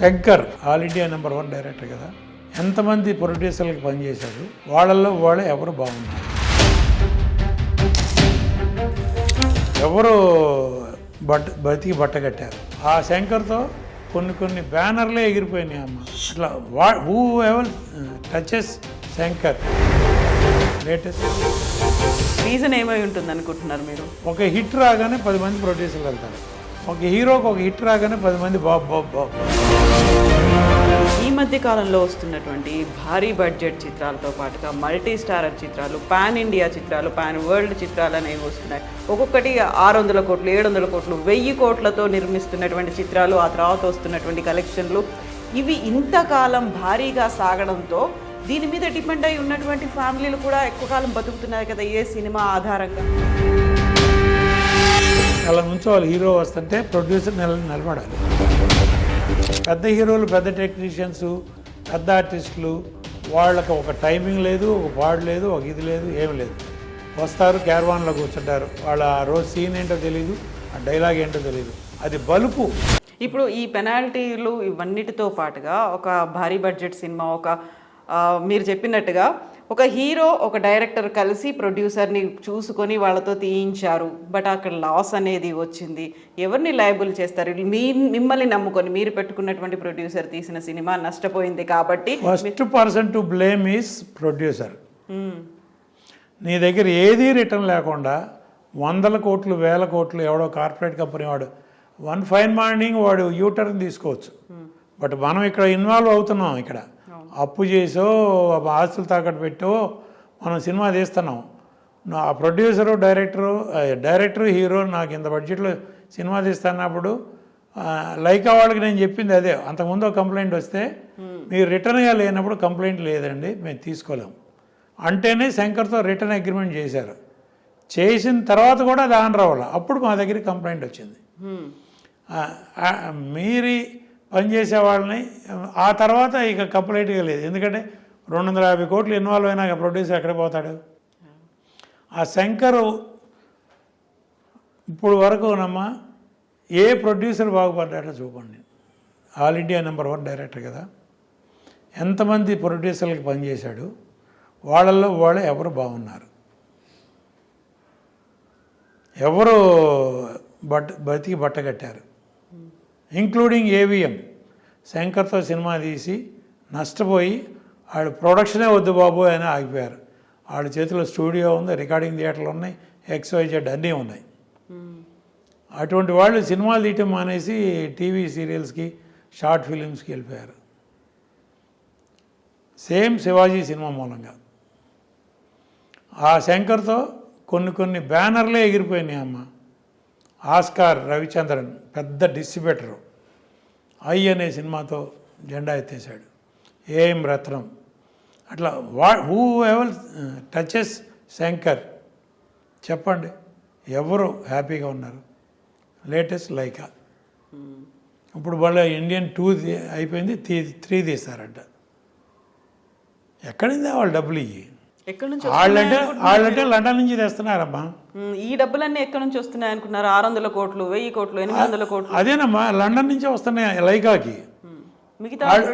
Shankar all India number 1 director కదా. ఎంతమంది ప్రొడ్యూసర్లకు పనిచేశాడు, వాళ్ళల్లో వాళ్ళు ఎవరు బాగున్నారు, ఎవరు బతికి బట్టగట్టారు. ఆ శంకర్తో కొన్ని బ్యానర్లే ఎగిరిపోయినాయి అమ్మ. అట్లా who ever touches Shankar latest. Reason ఏమై ఉంటుంది అనుకుంటున్నారు మీరు? ఒక హిట్ రాగానే 10 మంది ప్రొడ్యూసర్లు వెళ్తారు. ఒక హీరోకి ఒక హిట్ రాగానే 10 మంది బాబు. ఈ మధ్య కాలంలో వస్తున్నటువంటి భారీ బడ్జెట్ చిత్రాలతో పాటుగా మల్టీ స్టారర్ చిత్రాలు, పాన్ ఇండియా చిత్రాలు, పాన్ వరల్డ్ చిత్రాలు అనేవి వస్తున్నాయి. ఒక్కొక్కటి 600 కోట్లు, 700 కోట్లు, 1000 కోట్లతో నిర్మిస్తున్నటువంటి చిత్రాలు, ఆ తర్వాత వస్తున్నటువంటి కలెక్షన్లు, ఇవి ఇంతకాలం భారీగా సాగడంతో దీని మీద డిపెండ్ అయి ఉన్నటువంటి ఫ్యామిలీలు కూడా ఎక్కువ కాలం బతుకుతున్నాయి కదా ఏ సినిమా ఆధారంగా. అలా ఉంచోవాలి. హీరో వస్తుంటే ప్రొడ్యూసర్ నిలబడాలి. పెద్ద హీరోలు, పెద్ద టెక్నీషియన్స్, పెద్ద ఆర్టిస్టులు, వాళ్ళకి ఒక టైమింగ్ లేదు, ఒక పాడు లేదు, ఒక ఇది లేదు, ఏమి లేదు. వస్తారు, క్యారవాన్లో కూర్చుంటారు. వాళ్ళ ఆ రోజు సీన్ ఏంటో తెలియదు, ఆ డైలాగ్ ఏంటో తెలియదు. అది బలుపు. ఇప్పుడు ఈ పెనాల్టీలు ఇవన్నిటితో పాటుగా ఒక భారీ బడ్జెట్ సినిమా, మీరు చెప్పినట్టుగా ఒక హీరో, ఒక డైరెక్టర్ కలిసి ప్రొడ్యూసర్ని చూసుకొని వాళ్ళతో తీయించారు. బట్ అక్కడ లాస్ అనేది వచ్చింది. ఎవరిని లయబుల్ చేస్తారు? మిమ్మల్ని నమ్ముకొని మీరు పెట్టుకున్నటువంటి ప్రొడ్యూసర్ తీసిన సినిమా నష్టపోయింది కాబట్టి first person to blame is producer. నీ దగ్గర ఏదీ రిటర్న్ లేకుండా 100 కోట్లు, 1000 కోట్లు ఎవడో కార్పొరేట్ కంపెనీ వాడు వన్ ఫైన్ మార్నింగ్ వాడు యూటర్న్ తీసుకోవచ్చు. బట్ మనం ఇక్కడ ఇన్వాల్వ్ అవుతున్నాం. ఇక్కడ అప్పు చేసో ఆస్తులు తాకట్టు పెట్టో మనం సినిమా తీస్తున్నాం. ఆ ప్రొడ్యూసరు, డైరెక్టరు, హీరో నాకు ఇంత బడ్జెట్లో సినిమా తీస్తున్నప్పుడు లైకా వాళ్ళకి నేను చెప్పింది అదే. అంతకుముందు ఒక కంప్లైంట్ వస్తే మీరు రిటర్న్గా లేనప్పుడు కంప్లైంట్ లేదండి మేము తీసుకోలేము అంటేనే శంకర్తో రిటర్న్ అగ్రిమెంట్ చేశారు. చేసిన తర్వాత కూడా అది ఆన్ రావాలి. అప్పుడు మా దగ్గరికి కంప్లైంట్ వచ్చింది. మీరి పనిచేసే వాళ్ళని ఆ తర్వాత ఇక కంప్లైంట్గా లేదు. ఎందుకంటే 250 కోట్లు ఇన్వాల్వ్ అయినాక ప్రొడ్యూసర్ ఎక్కడ పోతాడు? ఆ శంకరు ఇప్పుడు వరకునమ్మా ఏ ప్రొడ్యూసర్ బాగుపడ్డాడో చూపండి. ఆల్ ఇండియా నెంబర్ 1 డైరెక్టర్ కదా. ఎంతమంది ప్రొడ్యూసర్లకు పనిచేశాడు, వాళ్ళల్లో వాళ్ళు ఎవరు బాగున్నారు, ఎవరు బతికి బట్టగట్టారు, ఇంక్లూడింగ్ ఏవిఎం. శంకర్తో సినిమా తీసి నష్టపోయి వాళ్ళు ప్రొడక్షనే వద్దు బాబు అని ఆగిపోయారు. వాళ్ళ చేతిలో స్టూడియో ఉంది, రికార్డింగ్ థియేటర్లు ఉన్నాయి, XYZ అన్నీ ఉన్నాయి. అటువంటి వాళ్ళు సినిమాలు తీయటం మానేసి టీవీ సీరియల్స్కి, షార్ట్ ఫిలిమ్స్కి వెళ్ళిపోయారు. సేమ్ శివాజీ సినిమా మూలంగా ఆ శంకర్తో కొన్ని బ్యానర్లే ఎగిరిపోయినాయి అమ్మ. ఆస్కార్ రవిచంద్రన్ పెద్ద డిస్ట్రిబ్యూటరు అనే సినిమాతో జెండా ఎత్తేసాడు. ఏం రత్నం. అట్లా హూ ఎవర్ టచెస్ శంకర్ చెప్పండి, ఎవరు హ్యాపీగా ఉన్నారు? లేటెస్ట్ లైకా. ఇప్పుడు వాళ్ళ ఇండియన్ 2 అయిపోయింది, 3 తీస్తారంట. ఎక్కడింది వాళ్ళు డబ్బులు ఇవి? వాళ్ళంటే లండన్ నుంచి తెస్తున్నారమ్మా. ఈ డబ్బులన్నీ ఎక్కడి నుంచి వస్తున్నాయి అనుకున్నారు? 600 కోట్లు, 1000 కోట్లు, 800 కోట్లు. అదేనమ్మా, లండన్ నుంచే వస్తున్నాయి లైకాకి.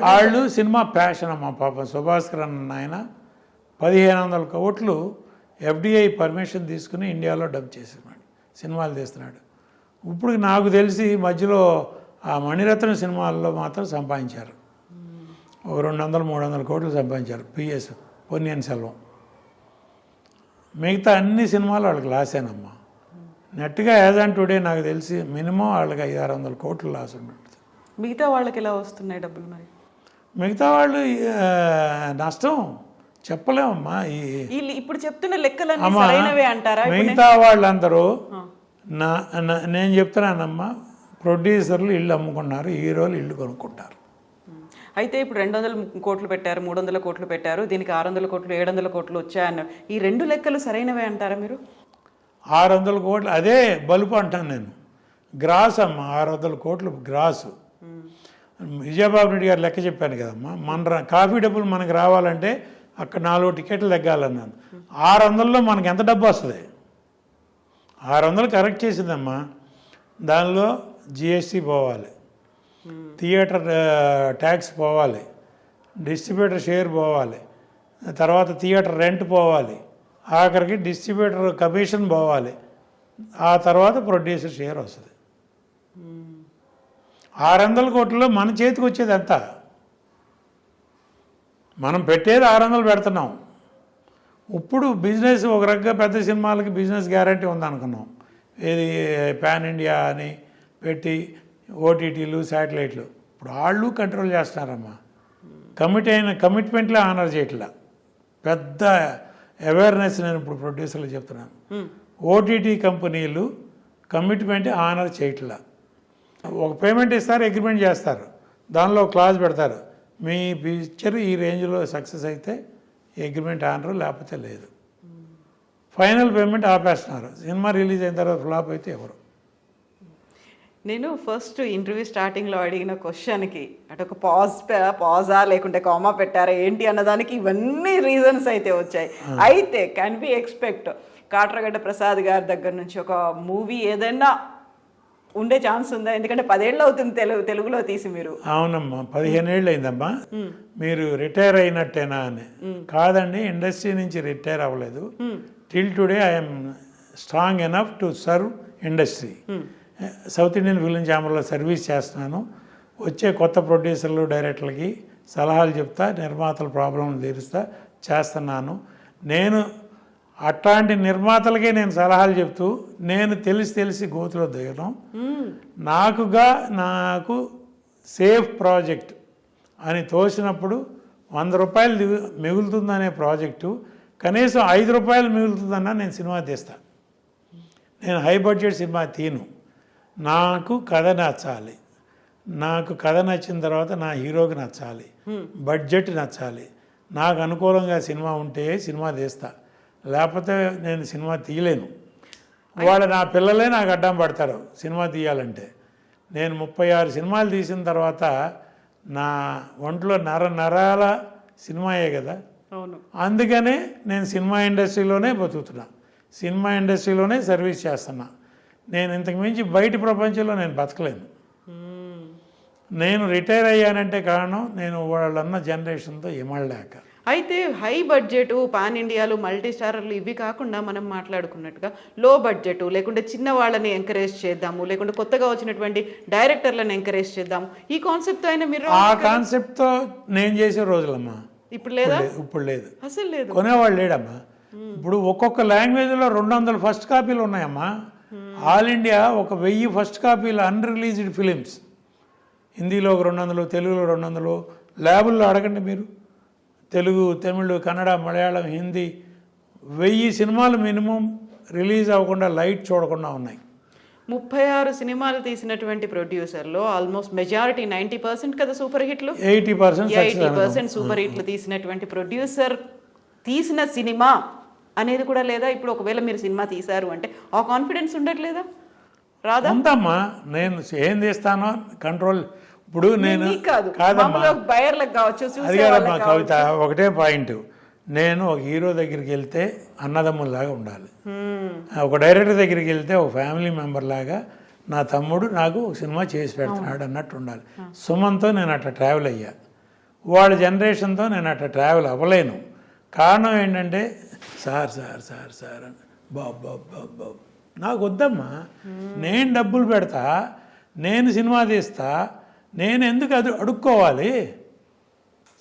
వాళ్ళు సినిమా ప్యాషన్ అమ్మా. పాపం సుభాస్కర్ అన్న ఆయన 1500 కోట్లు FDI పర్మిషన్ తీసుకుని ఇండియాలో డబ్ చేస్తున్నాడు, సినిమాలు తీస్తున్నాడు. ఇప్పుడు నాకు తెలిసి మధ్యలో ఆ మణిరత్నం సినిమాల్లో మాత్రం సంపాదించారు. ఒక 200-300 కోట్లు సంపాదించారు. PS పొన్నియిన్ సెల్వం. మిగతా అన్ని సినిమాలు వాళ్ళకి లాసేనమ్మా. నెట్గా యాజ్ ఆన్ టుడే నాకు తెలిసి మినిమం వాళ్ళకి 500-600 కోట్లు లాస్ ఉన్నట్టు. మిగతా వాళ్ళకి ఎలా వస్తున్నాయి డబ్బులు? మరి మిగతా వాళ్ళు నష్టం చెప్పలేమమ్మా. ఇప్పుడు చెప్తున్న లెక్కలన్నీ సరైనవే అంటారా? మిగతా వాళ్ళందరూ నేను చెప్తున్నానమ్మా, ప్రొడ్యూసర్లు ఇల్లు అమ్ముకున్నారు, హీరోలు ఇల్లు కొనుక్కుంటారు. అయితే ఇప్పుడు 200 కోట్లు పెట్టారు, 300 కోట్లు పెట్టారు, దీనికి 600 కోట్లు, 700 కోట్లు వచ్చాయన్నారు. ఈ 2 లెక్కలు సరైనవే అంటారా మీరు? 600 కోట్లు అదే బలుపు అంటాను నేను. గ్రాస్ అమ్మ, 600 కోట్లు గ్రాసు. విజయబాబు రెడ్డి గారు లెక్క చెప్పాను కదమ్మా. మన కాఫీ డబ్బులు మనకు రావాలంటే అక్కడ 4 టికెట్లు తగ్గాలన్నాను. 600లో మనకి ఎంత డబ్బు వస్తుంది? 600 కరెక్ట్ చేసిందమ్మా. దానిలో GST పోవాలి, థియేటర్ ట్యాక్స్ పోవాలి, డిస్ట్రిబ్యూటర్ షేర్ పోవాలి, తర్వాత థియేటర్ రెంట్ పోవాలి, ఆఖరికి డిస్ట్రిబ్యూటర్ కమిషన్ పోవాలి, ఆ తర్వాత ప్రొడ్యూసర్ షేర్ వస్తుంది. 600 కోట్లలో మన చేతికి వచ్చేది ఎంత? మనం పెట్టేది 600 పెడుతున్నాం. ఇప్పుడు బిజినెస్ ఒక రకంగా పెద్ద సినిమాలకి బిజినెస్ గ్యారంటీ ఉందనుకున్నాం. ఏది పాన్ ఇండియా అని పెట్టి ఓటీటీలు శాటిలైట్లు ఇప్పుడు వాళ్ళు కంట్రోల్ చేస్తున్నారమ్మా. కమిట్మెంట్లే ఆనర్ చేయట్లా. పెద్ద అవేర్నెస్ నేను ఇప్పుడు ప్రొడ్యూసర్లు చెప్తున్నాను. ఓటీటీ కంపెనీలు కమిట్మెంట్ ఆనర్ చేయట్లా. ఒక పేమెంట్ ఇస్తారు, అగ్రిమెంట్ చేస్తారు, దానిలో క్లాజ్ పెడతారు, మీ పిక్చర్ ఈ రేంజ్లో సక్సెస్ అయితే అగ్రిమెంట్ ఆనరు, లేకపోతే లేదు. ఫైనల్ పేమెంట్ ఆపేస్తున్నారు. సినిమా రిలీజ్ అయిన తర్వాత ఫ్లాప్ అయితే ఎవరు. నేను ఫస్ట్ ఇంటర్వ్యూ స్టార్టింగ్లో అడిగిన క్వశ్చన్కి అటు ఒక పాజా లేకుంటే కామా పెట్టారా ఏంటి అన్నదానికి ఇవన్నీ రీజన్స్ అయితే వచ్చాయి. అయితే can be expect Katragadda Prasad గారి దగ్గర నుంచి ఒక మూవీ ఏదైనా ఉండే ఛాన్స్ ఉందా? ఎందుకంటే 10 ఏళ్ళు అవుతుంది తెలుగులో తీసి మీరు. అవునమ్మా, 15 ఏళ్ళు అయిందమ్మా. మీరు రిటైర్ అయినట్టేనా అని. కాదండి, ఇండస్ట్రీ నుంచి రిటైర్ అవ్వలేదు. Till today I'm strong enough to serve industry. South Indian film ఛాంబర్లో సర్వీస్ చేస్తున్నాను. వచ్చే కొత్త ప్రొడ్యూసర్లు డైరెక్టర్లకి సలహాలు చెప్తా, నిర్మాతల ప్రాబ్లంలు తీరుస్తా చేస్తున్నాను. నేను అట్లాంటి నిర్మాతలకే నేను సలహాలు చెప్తూ, నేను తెలిసి గోతులో దిగడం, నాకు సేఫ్ ప్రాజెక్ట్ అని తోసినప్పుడు 100 రూపాయలు మిగులుతుందనే ప్రాజెక్టు కనీసం 5 రూపాయలు మిగులుతుందన్నా నేను సినిమా తీస్తాను. నేను హై బడ్జెట్ సినిమా తీను. నాకు కథ నచ్చాలి. నాకు కథ నచ్చిన తర్వాత నా హీరోకి నచ్చాలి, బడ్జెట్ నచ్చాలి. నాకు అనుకూలంగా సినిమా ఉంటే సినిమా తీస్తా, లేకపోతే నేను సినిమా తీయలేను. వాళ్ళు నా పిల్లలే నాకు అడ్డం పడతారు సినిమా తీయాలంటే. నేను 36 సినిమాలు తీసిన తర్వాత నా ఒంట్లో నరాల సినిమాయే కదా. అందుకనే నేను సినిమా ఇండస్ట్రీలోనే బతుకుతున్నా, సినిమా ఇండస్ట్రీలోనే సర్వీస్ చేస్తున్నా. నేను ఇంతకు మించి బయట ప్రపంచంలో నేను బతకలేను. నేను రిటైర్ అయ్యానంటే కారణం నేను వాళ్ళన్న జనరేషన్తో ఇమడలేక. అయితే హై బడ్జెట్ పాన్ ఇండియాలు మల్టీ స్టారర్లు ఇవి కాకుండా మనం మాట్లాడుకున్నట్టుగా లో బడ్జెట్ లేకుంటే చిన్న వాళ్ళని ఎంకరేజ్ చేద్దాము, లేకుంటే కొత్తగా వచ్చినటువంటి డైరెక్టర్లను ఎంకరేజ్ చేద్దాము, ఈ కాన్సెప్ట్ అయినా మీరు ఆ కాన్సెప్ట్తో నేను చేసే రోజులమ్మా. ఇప్పుడు లేదా? ఇప్పుడు లేదు, అసలు లేదు, కొనేవాళ్ళు లేడమ్మా. ఇప్పుడు ఒక్కొక్క లాంగ్వేజ్లో 200 ఫస్ట్ కాపీలు ఉన్నాయమ్మా. ఆల్ ఇండియా 1000 ఫస్ట్ కాపీలు అన్రిలీజ్డ్ ఫిలిమ్స్. హిందీలో 200, తెలుగులో 200. ల్యాబుల్లో అడగండి మీరు. తెలుగు, తమిళ్, కన్నడ, మలయాళం, హిందీ 1000 సినిమాలు మినిమం రిలీజ్ అవ్వకుండా లైట్ చూడకుండా ఉన్నాయి. 36 సినిమాలు తీసినటువంటి ప్రొడ్యూసర్లో ఆల్మోస్ట్ మెజారిటీ 90% కదా సూపర్ హిట్లు, 80% సూపర్ హిట్లు తీసినటువంటి ప్రొడ్యూసర్ తీసిన సినిమా అనేది కూడా లేదా? ఇప్పుడు ఒకవేళ మీరు సినిమా తీశారు అంటే ఆ కాన్ఫిడెన్స్ ఉండట్లేదా? రాదా? ఉందమ్మా. నేను ఏం చేస్తానో కంట్రోల్. ఇప్పుడు నేను కాదమ్మా, అది కాదమ్మా కవిత, ఒకటే పాయింట్. నేను ఒక హీరో దగ్గరికి వెళ్తే అన్నదమ్ముల్లాగా ఉండాలి. ఒక డైరెక్టర్ దగ్గరికి వెళ్తే ఒక ఫ్యామిలీ మెంబర్ లాగా నా తమ్ముడు నాకు ఒక సినిమా చేసి పెడుతున్నాడు అన్నట్టు ఉండాలి. సుమన్తో నేను అట్లా ట్రావెల్ అయ్యా, వాళ్ళ జనరేషన్తో నేను అట్లా ట్రావెల్ అవ్వలేను. కారణం ఏంటంటే సార్ సార్ సార్ సార్ అని బాబు నాకు వద్దమ్మా. నేను డబ్బులు పెడతా, నేను సినిమా తీస్తా, నేను ఎందుకు అది అడుక్కోవాలి?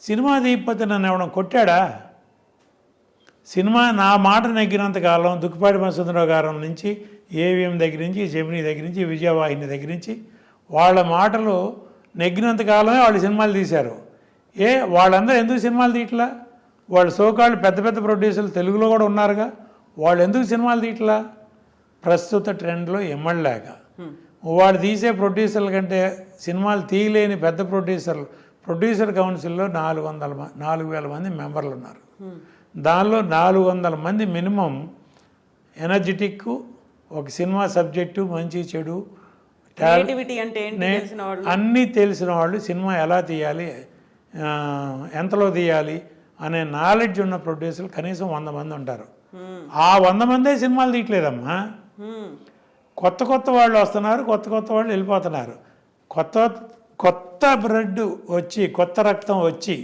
సినిమా తీయకపోతే నన్ను ఎవడం కొట్టాడా? సినిమా నా మాట నెగ్గినంతకాలం దుక్కిపాటి మధుసూదనరావు గారి నుంచి, ఏవిఎం దగ్గర నుంచి, జెమినీ దగ్గర నుంచి, విజయవాహిని దగ్గర నుంచి వాళ్ళ మాటలు నెగ్గినంతకాలమే వాళ్ళు సినిమాలు తీశారు. వాళ్ళందరూ ఎందుకు సినిమాలు తీయట్లా? వాళ్ళు సోకాళ్ళు పెద్ద పెద్ద ప్రొడ్యూసర్లు తెలుగులో కూడా ఉన్నారుగా, వాళ్ళు ఎందుకు సినిమాలు తీయట్లా? ప్రస్తుత ట్రెండ్లో ఇమ్మడలేక. వాడు తీసే ప్రొడ్యూసర్ల కంటే సినిమాలు తీయలేని పెద్ద ప్రొడ్యూసర్ కౌన్సిల్లో 4,000 మంది మెంబర్లు ఉన్నారు. దానిలో 400 మంది మినిమం ఎనర్జెటిక్, ఒక సినిమా సబ్జెక్టు, మంచి చెడు అన్నీ తెలిసిన వాళ్ళు, సినిమా ఎలా తీయాలి, ఎంతలో తీయాలి అనే నాలెడ్జ్ ఉన్న ప్రొడ్యూసర్లు కనీసం 100 మంది ఉంటారు. ఆ 100 మందే సినిమాలు తీయట్లేదమ్మా. కొత్త వాళ్ళు వస్తున్నారు, కొత్త వాళ్ళు వెళ్ళిపోతున్నారు. కొత్త కొత్త బ్లడ్ వచ్చి కొత్త రక్తం వచ్చి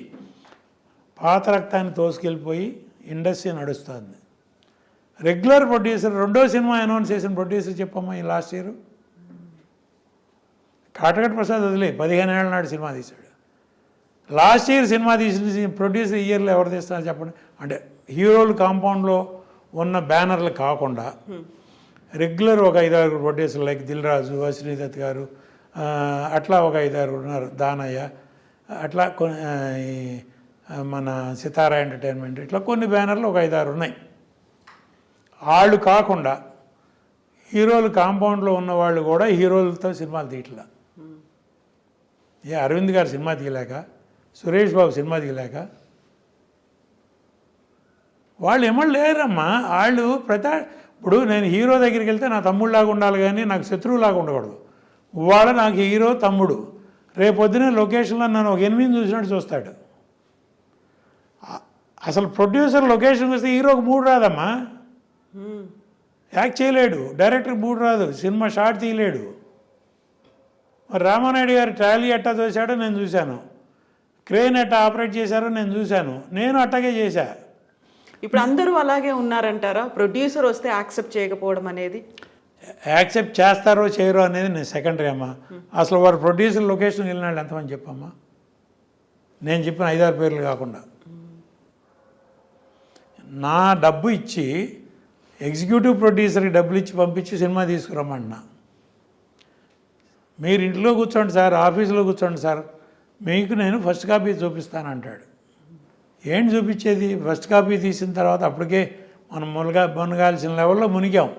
పాత రక్తాన్ని తోసుకెళ్ళిపోయి ఇండస్ట్రీ నడుస్తుంది. రెగ్యులర్ ప్రొడ్యూసర్ రెండో సినిమా అనౌన్స్ చేసిన ప్రొడ్యూసర్ చెప్పమ్మా ఈ లాస్ట్ ఇయర్ కాటగట్ ప్రసాద్ వదిలే 15 ఏళ్ళ నాడు సినిమా తీశాడు. లాస్ట్ ఇయర్ సినిమా తీసిన ప్రొడ్యూసర్ ఇయర్లో ఎవరు తీస్తున్నారు చెప్పండి. అంటే హీరోలు కాంపౌండ్లో ఉన్న బ్యానర్లు కాకుండా రెగ్యులర్ ఒక 5-6 ప్రొడ్యూసర్లు లైక్ దిల్ రాజు, అశ్విని దత్ గారు, అట్లా ఒక 5-6 ఉన్నారు, దానయ్య, అట్లా మన సితారా ఎంటర్టైన్మెంట్, ఇట్లా కొన్ని బ్యానర్లు ఒక 5-6 ఉన్నాయి. వాళ్ళు కాకుండా హీరోలు కాంపౌండ్లో ఉన్నవాళ్ళు కూడా హీరోలతో సినిమాలు తీయట్లా. అరవింద్ గారు సినిమా తీయలేక, సురేష్ బాబు సినిమా తీయలేక, వాళ్ళు ఏమో లేరమ్మా. వాళ్ళు ఇప్పుడు నేను హీరో దగ్గరికి వెళ్తే నా తమ్ముళ్ళలాగా ఉండాలి కానీ నాకు శత్రువులాగా ఉండకూడదు. వాళ్ళ నాకు హీరో తమ్ముడు, రేపొద్దునే లొకేషన్లో నన్ను ఒక 8 చూసినట్టు చూస్తాడు. అసలు ప్రొడ్యూసర్ లొకేషన్కి వస్తే హీరోకి మూడు రాదమ్మా, యాక్ట్ చేయలేడు, డైరెక్టర్కి మూడు రాదు, సినిమా షార్ట్ తీయలేడు. మరి రామానాయుడు గారు ట్రాలీ ఎట్టా తోసాడో నేను చూశాను, క్రేన్ ఎట్టా ఆపరేట్ చేశారో నేను చూశాను, నేను అట్టాగే చేశా. ఇప్పుడు అందరూ అలాగే ఉన్నారంటారా? ప్రొడ్యూసర్ వస్తే యాక్సెప్ట్ చేయకపోవడం అనేది? యాక్సెప్ట్ చేస్తారో చేయరో అనేది నేను సెకండరీ అమ్మా. అసలు వారు ప్రొడ్యూసర్ లొకేషన్కి వెళ్ళినాడు ఎంతమంది చెప్పమ్మా? నేను చెప్పిన 5-6 పేర్లు కాకుండా. నా డబ్బు ఇచ్చి ఎగ్జిక్యూటివ్ ప్రొడ్యూసర్కి డబ్బులు ఇచ్చి పంపించి సినిమా తీసుకురమ్మన్నా. మీరు ఇంట్లో కూర్చోండి సార్, ఆఫీసులో కూర్చోండి సార్, మీకు నేను ఫస్ట్ కాపీ చూపిస్తానంటాడు. ఏంటి చూపించేది? ఫస్ట్ కాపీ తీసిన తర్వాత అప్పటికే మనం మునగాల్సిన లెవెల్లో మునిగాం.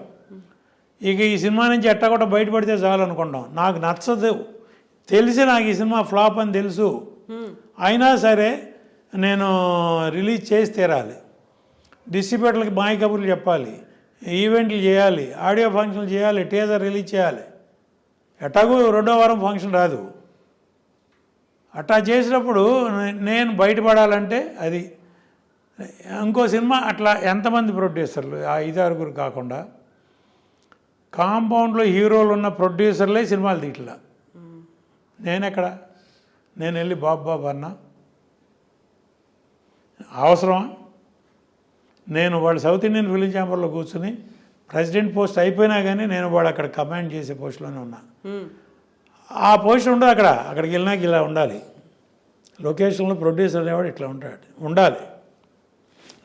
ఇక ఈ సినిమా నుంచి ఎట్టగొట్ట బయటపడితే చాలు అనుకుంటాం. నాకు నచ్చదు, తెలిసి నాకు ఈ సినిమా ఫ్లాప్ అని తెలుసు, అయినా సరే నేను రిలీజ్ చేసి తీరాలి, డిస్ట్రిబ్యూటర్లకి మాయ కబుర్లు చెప్పాలి, ఈవెంట్లు చేయాలి, ఆడియో ఫంక్షన్లు చేయాలి, టీజర్ రిలీజ్ చేయాలి. ఎట్టాగూ 2వ వారం ఫంక్షన్ రాదు. అట్టా చేసినప్పుడు నేను బయటపడాలంటే అది ఇంకో సినిమా. అట్లా ఎంతమంది ప్రొడ్యూసర్లు, ఆ 5-6 కాకుండా కాంపౌండ్లో హీరోలు ఉన్న ప్రొడ్యూసర్లే సినిమాలు తీయట్లా. నేనెక్కడ? నేను వెళ్ళి బాబు అన్నా అవసరమా? నేను వాళ్ళు సౌత్ ఇండియన్ ఫిలిం ఛాంబర్లో కూర్చుని ప్రెసిడెంట్ పోస్ట్ అయిపోయినా కానీ నేను వాడు అక్కడ కమాండ్ చేసే పోస్టులోనే ఉన్నా. ఆ పొజిషన్ ఉండదు అక్కడ. అక్కడికి వెళ్ళినాక ఇలా ఉండాలి. లొకేషన్లో ప్రొడ్యూసర్ అనేవాడు ఇట్లా ఉండాలి.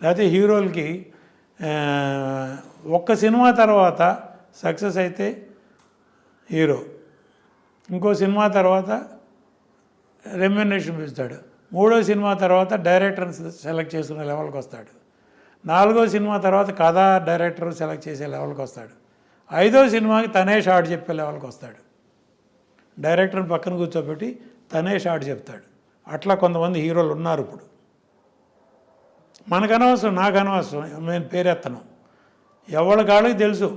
లేకపోతే హీరోలకి ఒక్క సినిమా తర్వాత సక్సెస్ అయితే హీరో, ఇంకో సినిమా తర్వాత రెమ్యునరేషన్ పిలుస్తాడు, 3వ సినిమా తర్వాత డైరెక్టర్ని సెలెక్ట్ చేసుకునే లెవెల్కి వస్తాడు, 4వ సినిమా తర్వాత కథా డైరెక్టర్ సెలెక్ట్ చేసే లెవెల్కి వస్తాడు, 5వ సినిమాకి తనే షార్ట్ చెప్పే లెవెల్కి వస్తాడు. డైరెక్టర్ని పక్కన కూర్చోబెట్టి తనే షార్ట్ చెప్తాడు. అట్లా కొంతమంది హీరోలు ఉన్నారు ఇప్పుడు. మనకు అనవసరం, నాకు అనవసరం, నేను పేరెత్తను. ఎవరి కాళ్ళకి తెలుసు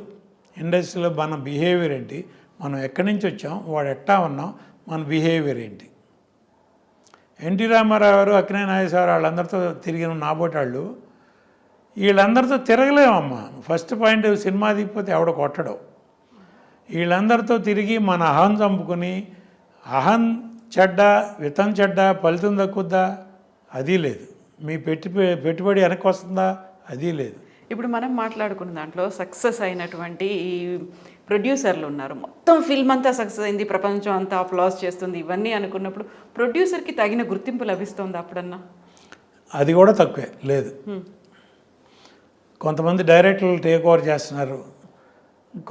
ఇండస్ట్రీలో మన బిహేవియర్ ఏంటి, మనం ఎక్కడి నుంచి వచ్చాం, వాడు ఎట్టా ఉన్నాం, మన బిహేవియర్ ఏంటి. ఎన్టీ రామారావు గారు, అక్కినేని నాగేశ్వరరావు వాళ్ళందరితో తిరిగిన నాబోటాళ్ళు, వీళ్ళందరితో తిరగలేమమ్మా. ఫస్ట్ పాయింట్, సినిమా దిగిపోతే ఎవడ కొట్టడం. వీళ్ళందరితో తిరిగి మన అహం చంపుకొని, అహం చెడ్డ వితం చెడ్డ ఫలితం దక్కుద్దా? అది లేదు. మీ పెట్టుబడి వెనక్కి వస్తుందా? అది లేదు. ఇప్పుడు మనం మాట్లాడుకున్న దాంట్లో సక్సెస్ అయినటువంటి ఈ ప్రొడ్యూసర్లు ఉన్నారు. మొత్తం ఫిల్మ్ అంతా సక్సెస్ అయింది, ప్రపంచం అంతా అప్లాస్ చేస్తుంది, ఇవన్నీ అనుకున్నప్పుడు ప్రొడ్యూసర్కి తగిన గుర్తింపు లభిస్తుంది అప్పుడన్నా? అది కూడా తక్కువే. లేదు. కొంతమంది డైరెక్టర్లు టేక్ ఓవర్ చేస్తున్నారు,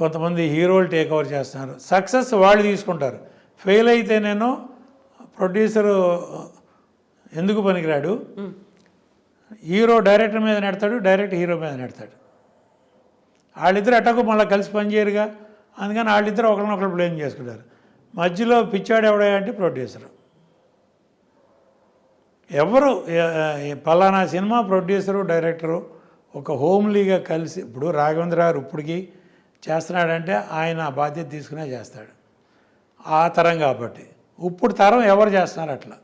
కొంతమంది హీరోలు టేక్ ఓవర్ చేస్తున్నారు. సక్సెస్ వాళ్ళు తీసుకుంటారు. ఫెయిల్ అయితే నేను ప్రొడ్యూసరు ఎందుకు పనికిరాడు, హీరో డైరెక్టర్ మీద నెడతాడు, డైరెక్టర్ హీరో మీద నెడతాడు. వాళ్ళిద్దరు ఎట్టకు మళ్ళీ కలిసి పనిచేయరుగా, అందుకని వాళ్ళిద్దరు ఒకరినొకరు బ్లేమ్ చేసుకుంటారు. మధ్యలో పిచ్చాడు ఎవడా అంటే ప్రొడ్యూసరు. ఎవరు పలానా సినిమా ప్రొడ్యూసరు డైరెక్టరు ఒక హోమ్లీగా కలిసి, ఇప్పుడు రాఘవేంద్ర గారు ఇప్పటికీ చేస్తున్నాడంటే ఆయన బాధ్యత తీసుకునే చేస్తాడు, ఆ తరం కాబట్టి. ఇప్పుడు తరం ఎవరు చేస్తున్నారు అట్లా?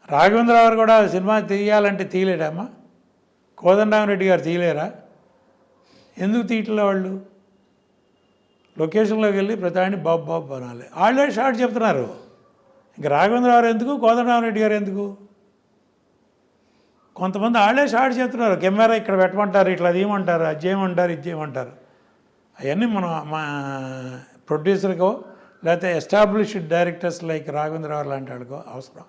రాఘవేంద్రరావు గారు కూడా సినిమా తీయాలంటే తీయలేడమ్మా? కోదండరామరెడ్డి గారు తీయలేరా? ఎందుకు తీయట్లే? వాళ్ళు లొకేషన్లోకి వెళ్ళి ప్రతి బాబు అనాలి. వాళ్ళే షార్ట్ చెప్తున్నారు. ఇంక రాఘవేంద్రరావు ఎందుకు, కోదండరామరెడ్డి గారు ఎందుకు? కొంతమంది వాళ్ళే షార్ట్ చేస్తున్నారు, కెమెరా ఇక్కడ పెట్టమంటారు, ఇట్లా అది ఏమంటారు, అది చేయమంటారు, ఇది చేయమంటారు. అవన్నీ మనం మా ప్రొడ్యూసర్కో లేకపోతే ఎస్టాబ్లిష్డ్ డైరెక్టర్స్ లైక్ రాఘవేంద్రరావు లాంటి వాళ్ళకో అవసరం.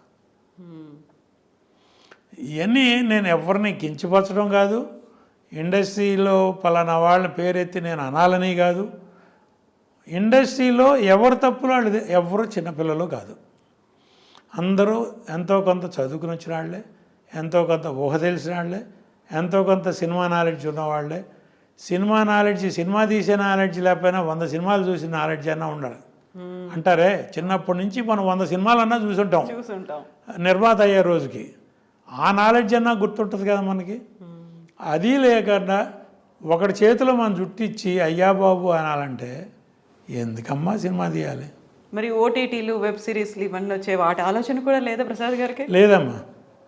ఇవన్నీ నేను ఎవరిని కించపరచడం కాదు, ఇండస్ట్రీలో పలానా వాళ్ళ పేరెత్తి నేను అనాలని కాదు. ఇండస్ట్రీలో ఎవరు తప్పులు వాళ్ళు, ఎవరు చిన్నపిల్లలు కాదు. అందరూ ఎంతో కొంత చదువుకుని వచ్చిన వాళ్ళే, ఎంతో కొంత ఊహ తెలిసిన వాళ్ళే, ఎంతో కొంత సినిమా నాలెడ్జ్ ఉన్నవాళ్ళే. సినిమా నాలెడ్జ్, సినిమా తీసే నాలెడ్జ్ లేకపోయినా 100 సినిమాలు చూసిన నాలెడ్జ్ అన్నా ఉండాలి అంటారే. చిన్నప్పటి నుంచి మనం 100 సినిమాలన్నా చూసుంటాం నిర్మాత అయ్యే రోజుకి. ఆ నాలెడ్జ్ అన్నా గుర్తుంటుంది కదా మనకి. అది లేకుండా ఒకటి చేతిలో మనం జుట్టిచ్చి అయ్యా బాబు అనాలంటే ఎందుకమ్మా సినిమా తీయాలి? మరి ఓటీటీలు, వెబ్ సిరీస్లు ఇవన్నీ వచ్చే వాటి ఆలోచన కూడా లేదా ప్రసాద్ గారికి? లేదమ్మా.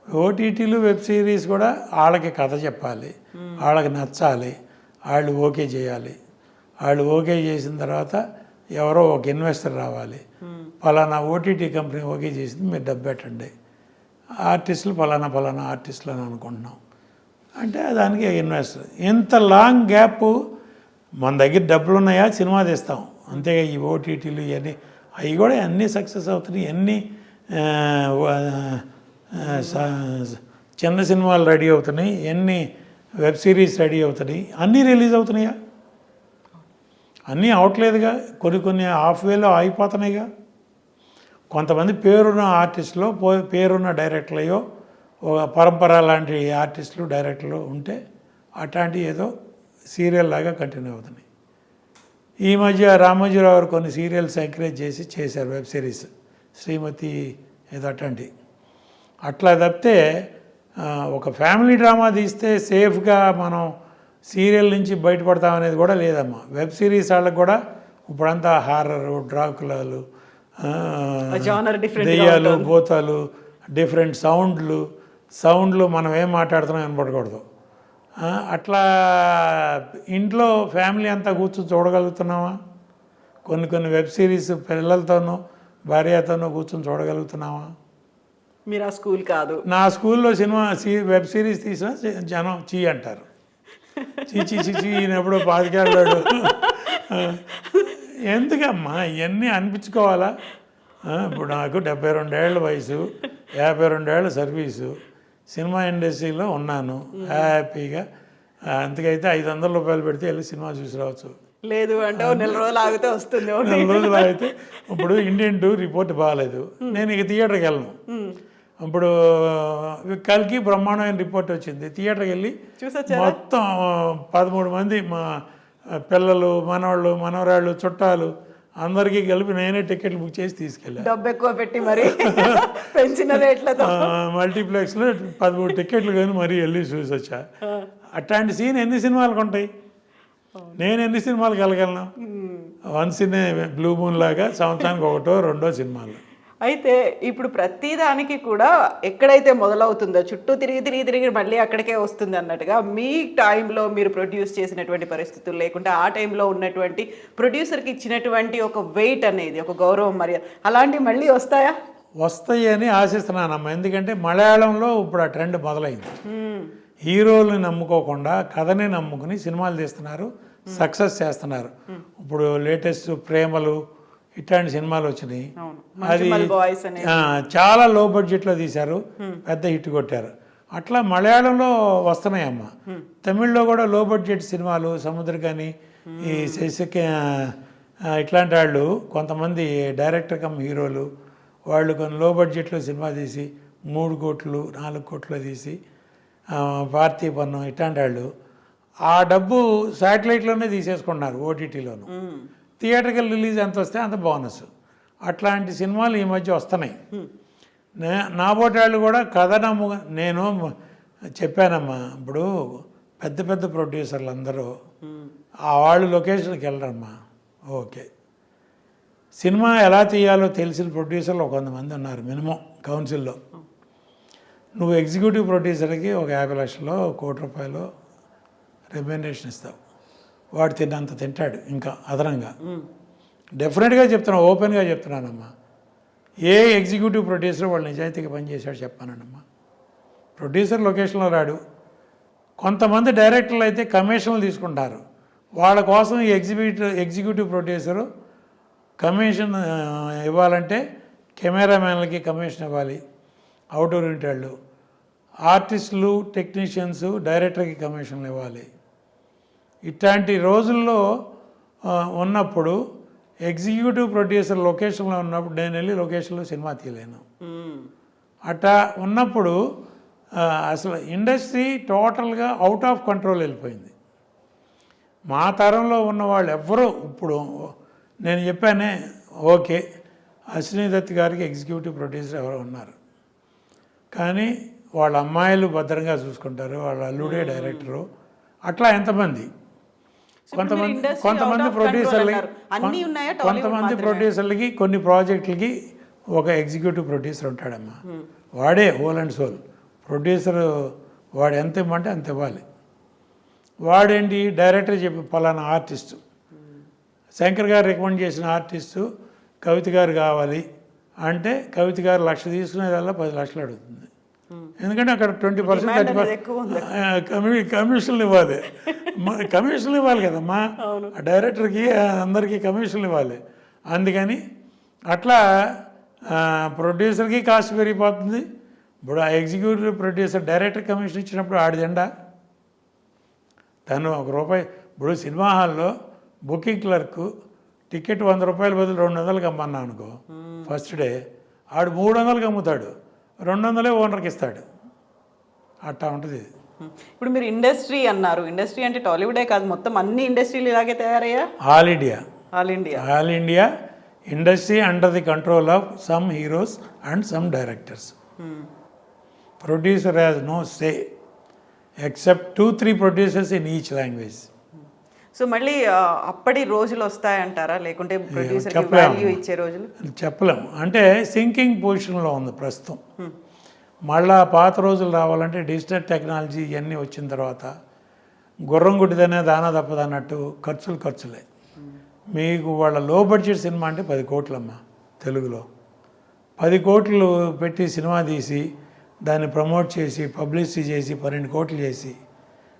ఓటీటీలు, వెబ్ సిరీస్ కూడా వాళ్ళకి కథ చెప్పాలి, వాళ్ళకి నచ్చాలి, వాళ్ళు ఓకే చేయాలి. వాళ్ళు ఓకే చేసిన తర్వాత ఎవరో ఒక ఇన్వెస్టర్ రావాలి, పలానా ఓటీటీ కంపెనీ ఓకే చేసింది, మీరు డబ్బు పెట్టండి, ఆర్టిస్టులు పలానా ఆర్టిస్టులు అని అనుకుంటున్నాం అంటే దానికి ఇన్వెస్టర్. ఇంత లాంగ్ గ్యాప్ మన దగ్గర డబ్బులు ఉన్నాయా సినిమా తీస్తాం అంతేగా. ఈ ఓటీటీలు ఇవన్నీ అవి కూడా అన్నీ సక్సెస్ అవుతున్నాయి. అన్నీ చిన్న సినిమాలు రెడీ అవుతున్నాయి, ఎన్ని వెబ్ సిరీస్ రెడీ అవుతున్నాయి, అన్నీ రిలీజ్ అవుతున్నాయా? అన్నీ అవట్లేదుగా. కొన్ని హాఫ్ వేలో అయిపోతున్నాయిగా. కొంతమంది పేరున్న ఆర్టిస్టులో పేరున్న డైరెక్టర్లయో ఒక పరంపర లాంటి ఆర్టిస్టులు డైరెక్టర్లు ఉంటే అట్లాంటి ఏదో సీరియల్ లాగా కంటిన్యూ అవుతున్నాయి. ఈ మధ్య రామోజీరావు గారు కొన్ని సీరియల్స్ ఎంకరేజ్ చేశారు, వెబ్ సిరీస్, శ్రీమతి ఏదో అట్లాంటి. అట్లా తప్పితే ఒక ఫ్యామిలీ డ్రామా తీస్తే సేఫ్గా మనం సీరియల్ నుంచి బయటపడతాం అనేది కూడా లేదమ్మా. వెబ్ సిరీస్ వాళ్ళకి కూడా ఇప్పుడంతా హారరు, డ్రాకులాలు, దెయ్యాలు, భూతాలు, డిఫరెంట్ సౌండ్లు మనం ఏం మాట్లాడుతున్నాం వినపడకూడదు. అట్లా ఇంట్లో ఫ్యామిలీ అంతా కూర్చొని చూడగలుగుతున్నామా? కొన్ని వెబ్ సిరీస్ పిల్లలతోనూ భార్యతోనూ కూర్చొని చూడగలుగుతున్నామా? మీరు ఆ స్కూల్ కాదు. నా స్కూల్లో వెబ్ సిరీస్ తీసినా జనం చీ అంటారు. చీ ఎప్పుడో పాతికేళ్ళాడు. ఎందుకమ్మా ఇవన్నీ అనిపించుకోవాలా? ఇప్పుడు నాకు 72 ఏళ్ళ వయసు, 52 ఏళ్ళ సర్వీసు, సినిమా ఇండస్ట్రీలో ఉన్నాను హ్యాపీగా. అందుకైతే 500 రూపాయలు పెడితే వెళ్ళి సినిమా చూసి రావచ్చు. లేదు అంటే 1 రోజులు ఆగితే వస్తుంది. 1 రోజులు ఆగితే ఇప్పుడు ఇండియన్ 2 రిపోర్ట్ బాగాలేదు, నేను ఇక థియేటర్కి వెళ్ళను. ఇప్పుడు కల్కి బ్రహ్మాండమైన రిపోర్ట్ వచ్చింది, థియేటర్కి వెళ్ళి మొత్తం 13 మంది మా పిల్లలు, మనవాళ్ళు, మనవరాళ్ళు, చుట్టాలు అందరికీ కలిపి నేనే టికెట్లు బుక్ చేసి తీసుకెళ్ళాను. డబ్బు ఎక్కువ పెట్టి మరి పెంచిన రేట్లతో మల్టీప్లెక్స్లో 13 టికెట్లు కానీ మరీ వెళ్ళి చూసి వచ్చా. అట్లాంటి సీన్ ఎన్ని సినిమాలకు ఉంటాయి? నేను ఎన్ని సినిమాలకు వెళ్ళగలను? వన్స్ ఇన్ బ్లూ మూన్ లాగా సంవత్సరానికి 1, 2 సినిమాలు. అయితే ఇప్పుడు ప్రతిదానికి కూడా ఎక్కడైతే మొదలవుతుందో చుట్టూ తిరిగి మళ్ళీ అక్కడికే వస్తుంది అన్నట్టుగా మీ టైంలో మీరు ప్రొడ్యూస్ చేసినటువంటి పరిస్థితులు లేకుంటే ఆ టైంలో ఉన్నటువంటి ప్రొడ్యూసర్కి ఇచ్చినటువంటి ఒక వెయిట్ అనేది, ఒక గౌరవం, మర్యాద అలాంటివి మళ్ళీ వస్తాయా? వస్తాయి అని ఆశిస్తున్నానమ్మా. ఎందుకంటే మలయాళంలో ఇప్పుడు ఆ ట్రెండ్ మొదలైంది. హీరోల్ని నమ్ముకోకుండా కథని నమ్ముకుని సినిమాలు తీస్తున్నారు, సక్సెస్ చేస్తున్నారు. ఇప్పుడు లేటెస్ట్ ప్రేమలు ఇట్లాంటి సినిమాలు వచ్చినాయి. అది చాలా లో బడ్జెట్లో తీశారు, పెద్ద హిట్ కొట్టారు. అట్లా మలయాళంలో వస్తున్నాయమ్మా. తమిళ్లో కూడా లో బడ్జెట్ సినిమాలు, సముద్రకాని, ఈ శశిక ఇట్లాంటి వాళ్ళు కొంతమంది డైరెక్టర్ కమ్ హీరోలు వాళ్ళు కొన్ని లో బడ్జెట్లో సినిమా తీసి 3 కోట్లు 4 కోట్లు తీసి పార్థిపన్నం ఇట్లాంటి వాళ్ళు ఆ డబ్బు శాటిలైట్లోనే తీసేసుకుంటున్నారు, ఓటీటీలోను. థియేటర్కల్ రిలీజ్ ఎంత వస్తే అంత బోనస్. అట్లాంటి సినిమాలు ఈ మధ్య వస్తున్నాయి. నా పోటాళ్ళు కూడా కథ నేను చెప్పానమ్మా. ఇప్పుడు పెద్ద ప్రొడ్యూసర్లు అందరూ వాళ్ళు లొకేషన్కి వెళ్ళరమ్మా. ఓకే, సినిమా ఎలా తీయాలో తెలిసిన ప్రొడ్యూసర్లు కొంతమంది ఉన్నారు మినిమం కౌన్సిల్లో. నువ్వు ఎగ్జిక్యూటివ్ ప్రొడ్యూసర్కి ఒక 50 లక్షలు, 1 కోటి రూపాయలు రెమ్యూనరేషన్ ఇస్తావు, వాడు తిన్నంత తింటాడు ఇంకా అదనంగా. డెఫినెట్గా చెప్తున్నాను, ఓపెన్గా చెప్తున్నానమ్మా. ఏ ఎగ్జిక్యూటివ్ ప్రొడ్యూసర్ వాళ్ళు నిజాయితీగా పనిచేశాడు చెప్పానండమ్మా. ప్రొడ్యూసర్ లొకేషన్లో రాడు. కొంతమంది డైరెక్టర్లు అయితే కమిషన్లు తీసుకుంటారు. వాళ్ళ కోసం ఈ ఎగ్జిక్యూటివ్ ప్రొడ్యూసరు కమిషన్ ఇవ్వాలంటే కెమెరామ్యాన్లకి కమిషన్ ఇవ్వాలి, అవుట్డోర్ వాళ్ళు, ఆర్టిస్టులు టెక్నీషియన్స్ డైరెక్టర్కి కమిషన్లు ఇవ్వాలి. ఇట్లాంటి రోజుల్లో ఉన్నప్పుడు ఎగ్జిక్యూటివ్ ప్రొడ్యూసర్ లొకేషన్లో ఉన్నప్పుడు నేను వెళ్ళి లొకేషన్లో సినిమా తీయలేను. అట్లా ఉన్నప్పుడు అసలు ఇండస్ట్రీ టోటల్గా అవుట్ ఆఫ్ కంట్రోల్ వెళ్ళిపోయింది. మా తరంలో ఉన్న వాళ్ళు ఎవ్వరూ ఇప్పుడు నేను చెప్పానే, ఓకే అశ్విని దత్ గారికి ఎగ్జిక్యూటివ్ ప్రొడ్యూసర్ ఎవరో ఉన్నారు, కానీ వాళ్ళ అమ్మాయిలు భద్రంగా చూసుకుంటారు, వాళ్ళ అల్లుడే డైరెక్టరు, అట్లా ఎంతమంది కొంతమంది ప్రొడ్యూసర్లకి కొన్ని ప్రాజెక్టులకి ఒక ఎగ్జిక్యూటివ్ ప్రొడ్యూసర్ ఉంటాడమ్మా. వాడే హోల్ అండ్ సోల్ ప్రొడ్యూసర్. వాడు ఎంత ఇవ్వమంటే అంత ఇవ్వాలి. వాడేంటి డైరెక్టర్ చెప్పి పలానా ఆర్టిస్టు, శంకర్ గారు రికమెండ్ చేసిన ఆర్టిస్టు కవిత గారు కావాలి అంటే కవిత గారు 1,00,000 తీసుకునేదల్లా 10 లక్షలు అడుగుతుంది. ఎందుకంటే అక్కడ 20% 30% కమిషన్లు ఇవ్వాలి. కమిషన్లు ఇవ్వాలి కదమ్మా డైరెక్టర్కి, అందరికీ కమిషన్లు ఇవ్వాలి. అందుకని అట్లా ప్రొడ్యూసర్కి కాస్ట్ పెరిగిపోతుంది. ఇప్పుడు ఆ ఎగ్జిక్యూటివ్ ప్రొడ్యూసర్ డైరెక్టర్ కమిషన్ ఇచ్చినప్పుడు ఆడిదండా తను ₹1. ఇప్పుడు సినిమా హాల్లో బుకింగ్ క్లర్క్ టికెట్ ₹100 బదులు 200కి అమ్మన్నా అనుకో, ఫస్ట్ డే ఆడు 300కి అమ్ముతాడు, 200 ఓనర్కి ఇస్తాడు. అట్టా ఉంటుంది. ఇప్పుడు మీరు ఇండస్ట్రీ అన్నారు. ఇండస్ట్రీ అంటే టాలీవుడే కాదు, మొత్తం అన్ని ఇండస్ట్రీలు ఇలాగే తయారయ్యా. All India industry under the control of some heroes and some directors. Producer has no say except 2-3 producers in each language. So మళ్ళీ అప్పటి రోజులు వస్తాయంటారా, లేకుంటే ప్రొడ్యూసర్కి వాల్యూ ఇచ్చే రోజులు? చెప్పలేం. అంటే సింకింగ్ పొజిషన్లో ఉంది ప్రస్తుతం. మళ్ళా పాత రోజులు రావాలంటే డిజిటల్ టెక్నాలజీ ఇవన్నీ వచ్చిన తర్వాత గుర్రం గుడ్డిదనే దానా తప్పదన్నట్టు ఖర్చులే. మీకు వాళ్ళ లో బడ్జెట్ సినిమా అంటే 10 కోట్లమ్మా. తెలుగులో 10 కోట్లు పెట్టి సినిమా తీసి దాన్ని ప్రమోట్ చేసి పబ్లిసిటీ చేసి 12 కోట్లు చేసి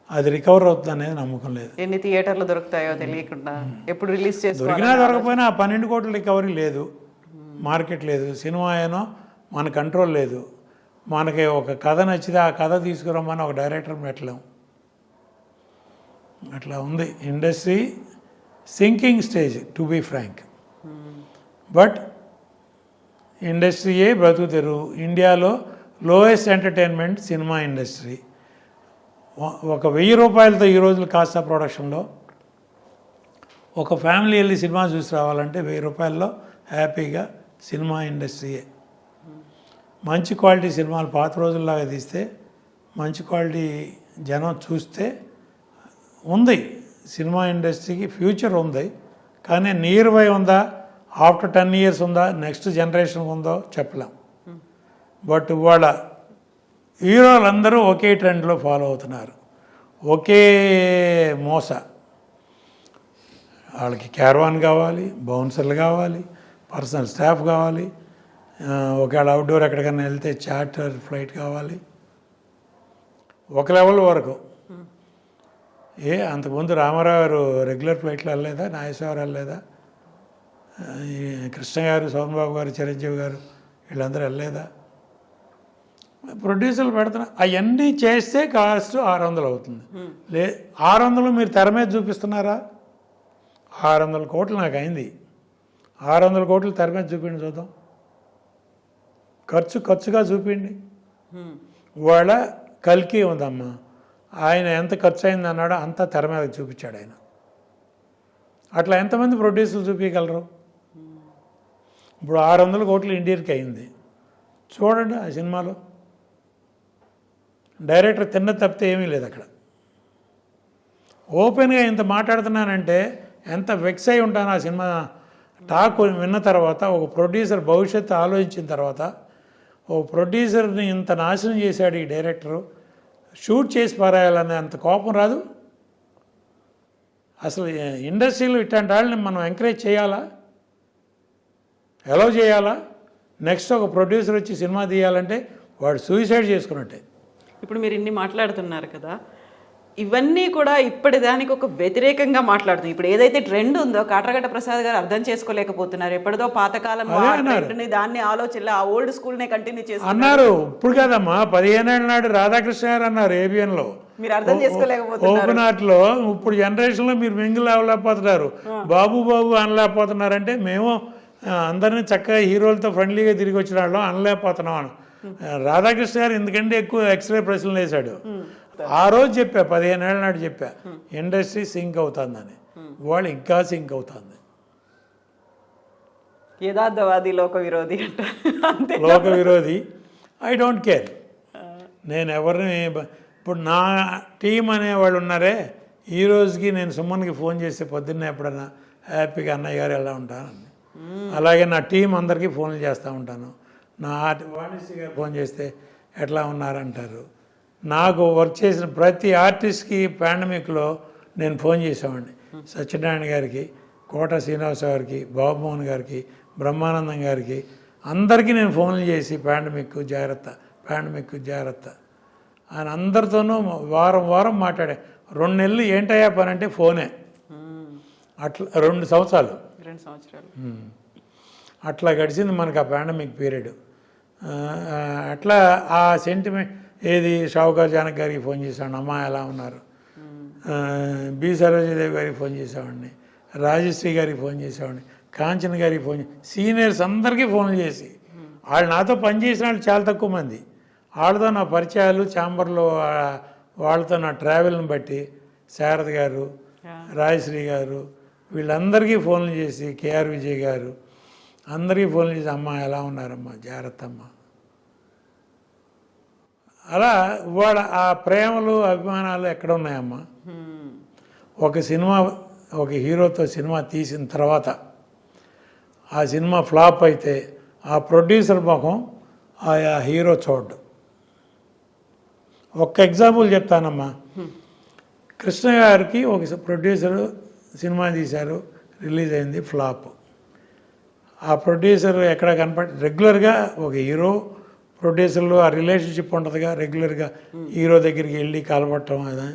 అది రికవర్ అవుతుంది అనేది నమ్మకం లేదు. ఎన్ని థియేటర్లు దొరుకుతాయో తెలియకుండా ఎప్పుడు రిలీజ్ చేసి దొరికినా దొరకపోయినా ఆ 12 కోట్ల రికవరీ లేదు, మార్కెట్ లేదు, సినిమా ఏనో మన కంట్రోల్ లేదు. మనకి ఒక కథ నచ్చితే ఆ కథ తీసుకురమ్మని ఒక డైరెక్టర్ పెట్టలేం. అట్లా ఉంది industry. Sinking stage to be frank. But ఇండస్ట్రీయే బ్రతుకుతారు. ఇండియాలో లోయెస్ట్ ఎంటర్టైన్మెంట్ సినిమా ఇండస్ట్రీ. ఒక ₹1000 ఈ రోజులు కాస్ట్ ఆఫ్ ప్రొడక్షన్లో ఒక ఫ్యామిలీ వెళ్ళి సినిమా చూసి రావాలంటే ₹1000 హ్యాపీగా సినిమా ఇండస్ట్రీయే. మంచి క్వాలిటీ సినిమాలు పాత రోజుల్లాగా తీస్తే మంచి క్వాలిటీ జనం చూస్తే ఉంది. సినిమా ఇండస్ట్రీకి ఫ్యూచర్ ఉంది. కానీ నియర్ బై ఉందా, ఆఫ్టర్ 10 years ఉందా, నెక్స్ట్ జనరేషన్ ఉందో చెప్పలేం. బట్ ఇవాళ హీరోలందరూ ఒకే ట్రెండ్లో ఫాలో అవుతున్నారు. ఒకే మోస. వాళ్ళకి క్యారవాన్ కావాలి, బౌన్సర్లు కావాలి, పర్సనల్ స్టాఫ్ కావాలి, ఒకవేళ అవుట్డోర్ ఎక్కడికైనా వెళ్తే చార్టర్ ఫ్లైట్ కావాలి. ఒక లెవెల్ వరకు. అంతకుముందు రామారావు గారు రెగ్యులర్ ఫ్లైట్లో వెళ్ళలేదా, నాగేశ్వరరావు వెళ్ళలేదా, కృష్ణ గారు, సోమబాబు గారు, చిరంజీవి గారు వీళ్ళందరూ వెళ్ళలేదా? ప్రొడ్యూసర్లు పెడుతున్నా అవన్నీ చేస్తే కాస్ట్ 600 అవుతుంది. 600 మీరు తెర మీద చూపిస్తున్నారా? 600 కోట్లు నాకు అయింది. 600 కోట్లు తెర మీద చూపిండి చూద్దాం. ఖర్చుగా చూపిండి. వాళ్ళ కల్కి ఉందమ్మా, ఆయన ఎంత ఖర్చు అయింది అన్నాడో అంతా తెర మీద చూపించాడు ఆయన. అట్లా ఎంతమంది ప్రొడ్యూసర్లు చూపించగలరు? ఇప్పుడు 600 కోట్లు ఇండియన్కి అయింది. చూడండి ఆ సినిమాలో డైరెక్టర్ తిన్న తప్పితే ఏమీ లేదు అక్కడ. ఓపెన్గా ఇంత మాట్లాడుతున్నానంటే ఎంత వెక్స్ అయి ఉంటాను ఆ సినిమా టాక్ విన్న తర్వాత. ఒక ప్రొడ్యూసర్ భవిష్యత్తు ఆలోచించిన తర్వాత, ఓ ప్రొడ్యూసర్ని ఇంత నాశనం చేశాడు ఈ డైరెక్టరు, షూట్ చేసి పారాయాలనే అంత కోపం రాదు? అసలు ఇండస్ట్రీలో ఇట్లాంటి వాళ్ళని మనం ఎంకరేజ్ చేయాలా, అలౌ చేయాలా? నెక్స్ట్ ఒక ప్రొడ్యూసర్ వచ్చి సినిమా తీయాలంటే వాడు సూసైడ్ చేసుకున్నట్టే. ఇప్పుడు మీరు ఇన్ని మాట్లాడుతున్నారు కదా, ఇవన్నీ కూడా ఇప్పటిదానికి ఒక వ్యతిరేకంగా మాట్లాడుతుంది. ఇప్పుడు ఏదైతే ట్రెండ్ ఉందో కాట్రగడ్డ ప్రసాద్ గారు అర్థం చేసుకోలేకపోతున్నారు. ఎప్పటిదో పాతకాలం దాన్ని ఆలోచన ఆ ఓల్డ్ స్కూల్నే కంటిన్యూ చేస్తున్నారు అన్నారు. ఇప్పుడు కదమ్మా 15 ఏళ్ళ నాడు రాధాకృష్ణ గారు అన్నారు ఏబిఎన్లో, మీరు అర్థం చేసుకోలేకపోతున్నారు. ఓపెన్ ఆర్ట్లో ఇప్పుడు జనరేషన్లో మీరు మింగిల్ అవ్వలేకపోతున్నారు, బాబు బాబు అనలేకపోతున్నారంటే మేము అందరినీ చక్కగా హీరోలతో ఫ్రెండ్లీగా తిరిగి వచ్చిన వాళ్ళం అనలేకపోతున్నాం అని రాధాకృష్ణ గారు ఎందుకంటే ఎక్కువ ఎక్స్రే ప్రశ్నలు వేశాడు. ఆ రోజు చెప్పా, 15 ఏళ్ళ నాడు చెప్పా, ఇండస్ట్రీ సింక్ అవుతుందని. వాళ్ళు ఇంకా సింక్ అవుతుంది. యథార్థవాది లోక విరోధి అంతే. లోక విరోధి. I don't care. నేను ఎవరిని ఇప్పుడు నా టీం అనేవాళ్ళు ఉన్నారే, ఈ రోజుకి నేను సుమన్కి ఫోన్ చేస్తే పొద్దున్నే ఎప్పుడన్నా హ్యాపీగా అన్నయ్య గారు ఎలా ఉంటానని, అలాగే నా టీం అందరికీ ఫోన్లు చేస్తూ ఉంటాను. నా వాణిశ్రీ గారు ఫోన్ చేస్తే ఎట్లా ఉన్నారంటారు. నాకు వర్క్ చేసిన ప్రతి ఆర్టిస్ట్కి పాండమిక్లో నేను ఫోన్ చేసేవాడిని. సత్యనారాయణ గారికి, కోట శ్రీనివాస గారికి, బాబుమోహన్ గారికి, బ్రహ్మానందం గారికి, అందరికీ నేను ఫోన్లు చేసి పాండమిక్ జాగ్రత్త, పాండమిక్ జాగ్రత్త అని అందరితోనూ వారం మాట్లాడే. 2 నెలలు ఏంటయ్యా పని అంటే ఫోనే. అట్లా 2 సంవత్సరాలు అట్లా గడిచింది మనకు ఆ పాండమిక్ పీరియడ్. అట్లా ఆ సెంటిమెంట్ ఏది షావుకార్ జానక్ గారికి ఫోన్ చేసేవాడిని, అమ్మ ఎలా ఉన్నారు. బి సరోజదేవి గారికి ఫోన్ చేసేవాడిని, రాజశ్రీ గారికి ఫోన్ చేసేవాడిని, కాంచన్ గారికి ఫోన్ సీనియర్స్ అందరికీ ఫోన్లు చేసి, వాళ్ళు నాతో పనిచేసిన వాళ్ళు చాలా తక్కువ మంది, వాళ్ళతో నా పరిచయాలు ఛాంబర్లో వాళ్ళతో నా ట్రావెల్ని బట్టి శారద గారు, రాజశ్రీ గారు వీళ్ళందరికీ ఫోన్లు చేసి, కేఆర్ విజయ్ గారు అందరికీ ఫోన్లు చేసి, అమ్మ ఎలా ఉన్నారమ్మా, జాగ్రత్త అమ్మ. అలా వాళ్ళ ఆ ప్రేమలు అభిమానాలు ఎక్కడ ఉన్నాయమ్మా. ఒక హీరోతో సినిమా తీసిన తర్వాత ఆ సినిమా ఫ్లాప్ అయితే ఆ ప్రొడ్యూసర్ ముఖం ఆ హీరో చూడ్డు. ఒక్క ఎగ్జాంపుల్ చెప్తానమ్మా. కృష్ణ గారికి ఒక ప్రొడ్యూసరు సినిమా తీశారు, రిలీజ్ అయింది, ఫ్లాప్. ఆ ప్రొడ్యూసర్ ఎక్కడ రెగ్యులర్గా ఒక హీరో ప్రొడ్యూసర్లు ఆ రిలేషన్షిప్ ఉంటుందిగా, రెగ్యులర్గా హీరో దగ్గరికి వెళ్ళి కలపట్టడం. అదా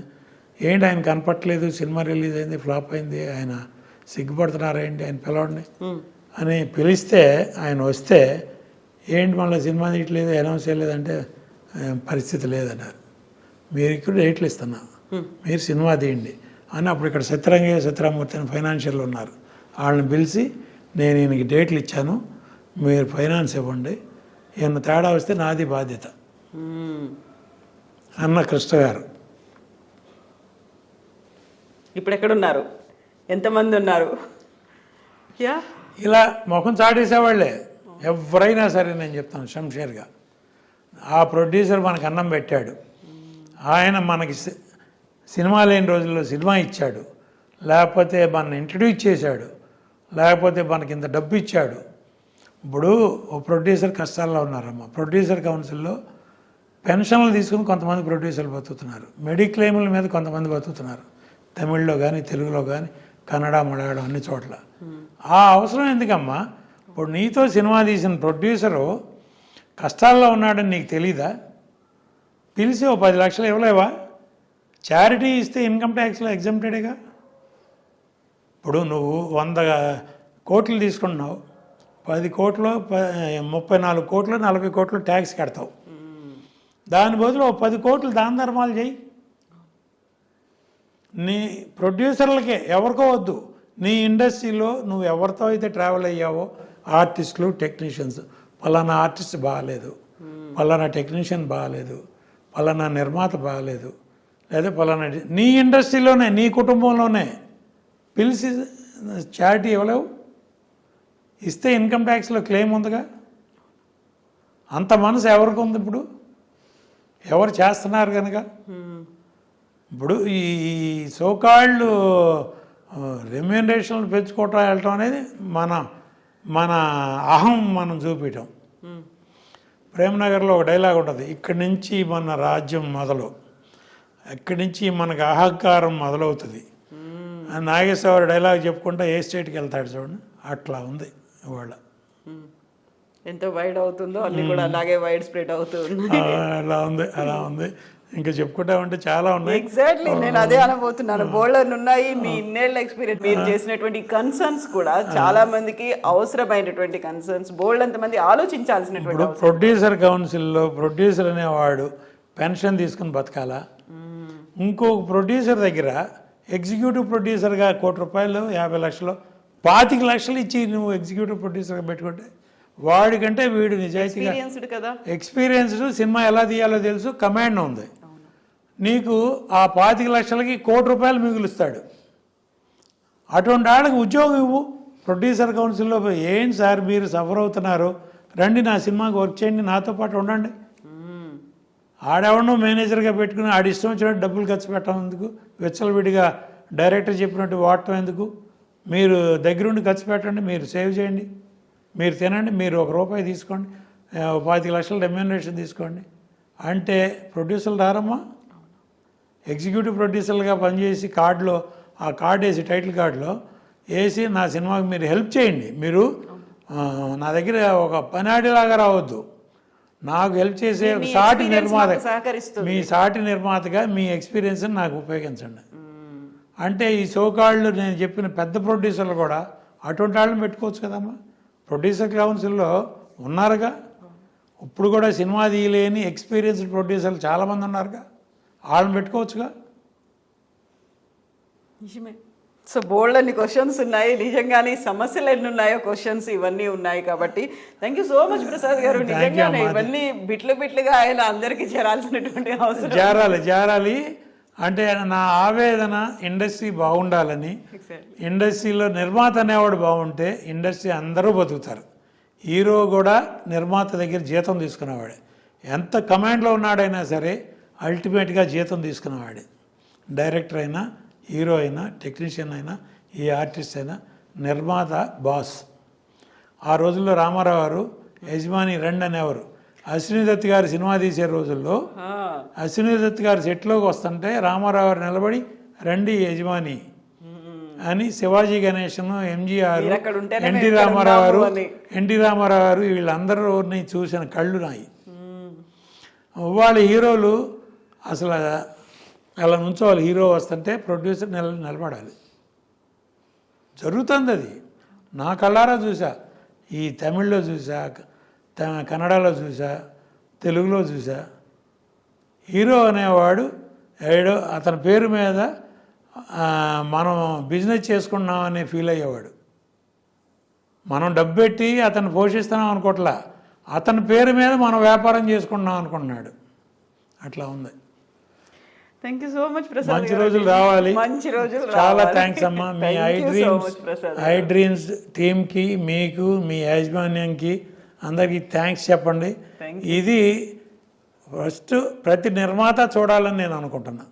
ఏంటి ఆయన కనపట్లేదు, సినిమా రిలీజ్ అయింది, ఫ్లాప్ అయింది, ఆయన సిగ్గుపడుతున్నారేంటి, ఆయన పిలవండి అని పిలిస్తే ఆయన వస్తే ఏంటి మళ్ళీ సినిమా తీయట్లేదు, అనౌన్స్ చేయలేదంటే పరిస్థితి లేదన్నారు. మీరు ఇక్కడ డేట్లు ఇస్తున్నా, మీరు సినిమా తీయండి అని. అప్పుడు ఇక్కడ సత్యరామూర్తి అని ఫైనాన్షియల్ ఉన్నారు, వాళ్ళని పిలిచి నేను ఈయనకి డేట్లు ఇచ్చాను, మీరు ఫైనాన్స్ ఇవ్వండి, ఏమన్నా తేడా వస్తే నాది బాధ్యత అన్న కృష్ణ గారు. ఇప్పుడు ఎక్కడున్నారు, ఎంతమంది ఉన్నారు? ఇలా ముఖం చాటేసేవాళ్ళే ఎవరైనా సరే. నేను చెప్తాను షంషేర్గా, ఆ ప్రొడ్యూసర్ మనకు అన్నం పెట్టాడు, ఆయన మనకి సినిమా లేని రోజుల్లో సినిమా ఇచ్చాడు, లేకపోతే మన ఇంట్రడ్యూస్ చేశాడు, లేకపోతే మనకి ఇంత డబ్బు ఇచ్చాడు. ఇప్పుడు ఓ ప్రొడ్యూసర్ కష్టాల్లో ఉన్నారమ్మా. ప్రొడ్యూసర్ కౌన్సిల్లో పెన్షన్లు తీసుకుని కొంతమంది ప్రొడ్యూసర్లు బతుకుతున్నారు, మెడిక్లెయిముల మీద కొంతమంది బతుకుతున్నారు, తమిళ్లో కానీ తెలుగులో కానీ కన్నడ మలయాళం అన్ని చోట్ల. ఆ అవసరం ఎందుకమ్మా? ఇప్పుడు నీతో సినిమా తీసిన ప్రొడ్యూసరు కష్టాల్లో ఉన్నాడని నీకు తెలీదా? పిలిచి ఓ 10 లక్షలు ఇవ్వలేవా? చారిటీ ఇస్తే ఇన్కమ్ ట్యాక్స్లో ఎగ్జామ్టెడేగా. ఇప్పుడు నువ్వు 100 కోట్లు తీసుకుంటున్నావు, 10 కోట్లు 34 కోట్లు 40 కోట్లు ట్యాక్స్ కడతావు. దాని బదులు 10 కోట్లు దాన ధర్మాలు చేయి. నీ ప్రొడ్యూసర్లకే, ఎవరికో వద్దు, నీ ఇండస్ట్రీలో నువ్వు ఎవరితో అయితే ట్రావెల్ అయ్యావో ఆర్టిస్టులు, టెక్నీషియన్స్, పలానా ఆర్టిస్ట్ బాగాలేదు, పలానా టెక్నీషియన్ బాగాలేదు, పలానా నిర్మాత బాగాలేదు, లేదా పలానా నీ ఇండస్ట్రీలోనే నీ కుటుంబంలోనే పిలిచి చారిటీ ఇవ్వలేవు. ఇస్తే ఇన్కమ్ ట్యాక్స్లో క్లెయిమ్ ఉందిగా. అంత మనసు ఎవరికి ఉంది? ఇప్పుడు ఎవరు చేస్తున్నారు కనుక. ఇప్పుడు ఈ సోకాళ్ళు రెమ్యూనరేషన్లు పెంచుకోవటం వెళ్ళటం అనేది మన అహం మనం చూపించటం. ప్రేమనగర్లో ఒక డైలాగ్ ఉంటుంది, ఇక్కడి నుంచి మన రాజ్యం మొదలు, ఇక్కడి నుంచి మనకు అహంకారం మొదలవుతుంది. నాగేశ్వర డైలాగ్ చెప్పుకుంటా ఏ స్టేట్కి వెళ్తాడు చూడండి, అట్లా ఉంది ఇవాళ. ఎంత వైడ్ అవుతుందో అన్ని కూడా అలాగే వైడ్ స్ప్రెడ్ అవుతూ ఉన్నాయి. అలా ఉంది ఇంకా చెప్పుకుంటామంటే చాలా ఉన్నాయి. ఎగ్జాక్ట్లీ నేను అదే అనబోతున్నాను. బోల్డర్ ఉన్నాయి. మీ ఇన్నేళ్ల ఎక్స్పీరియన్స్, మీరు చేసినటువంటి కన్సర్న్స్ కూడా చాలా మందికి అవసరమైనటువంటి కన్సర్న్స్, బోల్డ్ అంతమంది ఆలోచించాల్సినటువంటి అవసరం. ప్రొడ్యూసర్ కౌన్సిల్లో ప్రొడ్యూసర్ అనేవాడు పెన్షన్ తీసుకుని బతకాలా? ఇంకొక ప్రొడ్యూసర్ దగ్గర ఎగ్జిక్యూటివ్ ప్రొడ్యూసర్గా ₹1,00,00,000 50 లక్షలు 25 లక్షలు ఇచ్చి నువ్వు ఎగ్జిక్యూటివ్ ప్రొడ్యూసర్గా పెట్టుకుంటే వాడికంటే వీడు నిజాయితీగా ఎక్స్పీరియన్స్డ్ కదా, ఎక్స్పీరియన్స్డ్, సినిమా ఎలా తీయాలో తెలుసు, కమాండ్ ఉంది. నీకు ఆ 25 లక్షలకి ₹1,00,00,000 మిగులుస్తాడు. అటువంటి వాళ్ళకి ఉద్యోగం ఇవ్వు. ప్రొడ్యూసర్ కౌన్సిల్లో ఏం సార్ మీరు సఫర్ అవుతున్నారు, రండి నా సినిమాకి వర్క్ చేయండి, నాతో పాటు ఉండండి. ఆడెవడో మేనేజర్గా పెట్టుకుని ఆడి ఇష్టం వచ్చినట్టు డబ్బులు ఖర్చు పెట్టడం ఎందుకు? విచ్చలవిడిగా డైరెక్టర్ చెప్పినట్టు వాడటం ఎందుకు? మీరు దగ్గరుండి ఖర్చు పెట్టండి, మీరు సేవ్ చేయండి, మీరు తినండి, మీరు ₹1 తీసుకోండి, 25 లక్షల రెమ్యూనరేషన్ తీసుకోండి అంటే ప్రొడ్యూసర్లు రారమ్మా. ఎగ్జిక్యూటివ్ ప్రొడ్యూసర్లుగా పనిచేసి కార్డులో ఆ కార్డు వేసి టైటిల్ కార్డులో వేసి నా సినిమాకి మీరు హెల్ప్ చేయండి, మీరు నా దగ్గర ఒక పనాడిలాగా రావద్దు, నాకు హెల్ప్ చేసే సాటి నిర్మాత, మీ సాటి నిర్మాతగా మీ ఎక్స్పీరియన్స్ని నాకు ఉపయోగించండి అంటే ఈ సోకాళ్ళు నేను చెప్పిన పెద్ద ప్రొడ్యూసర్లు కూడా అటువంటి వాళ్ళని పెట్టుకోవచ్చు కదమ్మా. ప్రొడ్యూసర్ కౌన్సిల్లో ఉన్నారుగా, ఇప్పుడు కూడా సినిమా తీయలేని ఎక్స్పీరియన్స్డ్ ప్రొడ్యూసర్లు చాలామంది ఉన్నారుగా, వాళ్ళని పెట్టుకోవచ్చుగా. నిజమే. సో బోల్డ్ అన్ని క్వశ్చన్స్ ఉన్నాయి, నిజంగానే సమస్యలు ఎన్ని ఉన్నాయో క్వశ్చన్స్ ఇవన్నీ ఉన్నాయి. కాబట్టి thank you so much Prasad గారు. నిజంగానే ఇవన్నీ బిట్లుగా ఆయన అందరికీ చేరాల్సినటువంటి అవసరం. చేరాలి అంటే నా ఆవేదన ఇండస్ట్రీ బాగుండాలని. ఇండస్ట్రీలో నిర్మాత అనేవాడు బాగుంటే ఇండస్ట్రీ అందరూ బతుకుతారు. హీరో కూడా నిర్మాత దగ్గర జీతం తీసుకునేవాడే, ఎంత కమాండ్లో ఉన్నాడైనా సరే అల్టిమేట్గా జీతం తీసుకునేవాడే. డైరెక్టర్ అయినా, హీరో అయినా, టెక్నీషియన్ అయినా, ఈ ఆర్టిస్ట్ అయినా నిర్మాత బాస్. ఆ రోజుల్లో రామారావు గారు యజమాని రండి అనేవారు. అశ్విని దత్ గారు సినిమా తీసే రోజుల్లో అశ్విని దత్ గారు సెట్లోకి వస్తుంటే రామారావు గారు నిలబడి రండి యజమాని అని శివాజీ గణేశన్, ఎంజీఆర్, ఎన్టీ రామారావు గారు వీళ్ళందరిని చూసిన కళ్ళు నాయి. వాళ్ళ హీరోలు అసలు అలా నుంచోవాలి, హీరో వస్తుంటే ప్రొడ్యూసర్ నిలబడాలి. జరుగుతుంది అది, నా కళ్ళారా చూసా. ఈ తమిళ్లో చూసా, కన్నడలో చూసా, తెలుగులో చూసా. హీరో అనేవాడు ఏడో అతని పేరు మీద మనం బిజినెస్ చేసుకున్నామని ఫీల్ అయ్యేవాడు. మనం డబ్బు పెట్టి అతను పోషిస్తున్నాం అనుకోవట్లా, అతని పేరు మీద మనం వ్యాపారం చేసుకున్నాం అనుకున్నాడు. అట్లా ఉంది. Thank you so much Prasad. మంచి రోజులు రావాలి. చాలా థ్యాంక్స్ అమ్మా. మీ ఐ డ్రీమ్స్ టీమ్కి, మీకు, మీ యాజమాన్యంకి అందరికీ థ్యాంక్స్ చెప్పండి. ఇది ఫస్ట్ ప్రతి నిర్మాత చూడాలని నేను అనుకుంటున్నా.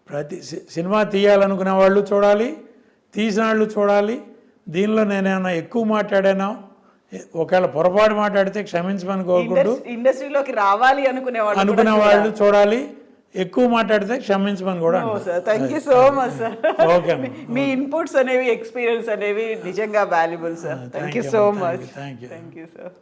ప్రతి సినిమా తీయాలనుకునే వాళ్ళు చూడాలి, తీసిన వాళ్ళు చూడాలి. దీనిలో నేనేమన్నా ఎక్కువ మాట్లాడానో, ఒకవేళ పొరపాటు మాట్లాడితే క్షమించమని కోరుకుంటూ, ఇండస్ట్రీలోకి రావాలి అనుకునే వాళ్ళు చూడాలి, ఎక్కువ మాట్లాడితే క్షమించమని కూడా. Thank you so much sir. Okay, me inputs అనేవి, ఎక్స్పీరియన్స్ అనేవి నిజంగా valuable sir. Thank you so much. Thank you sir.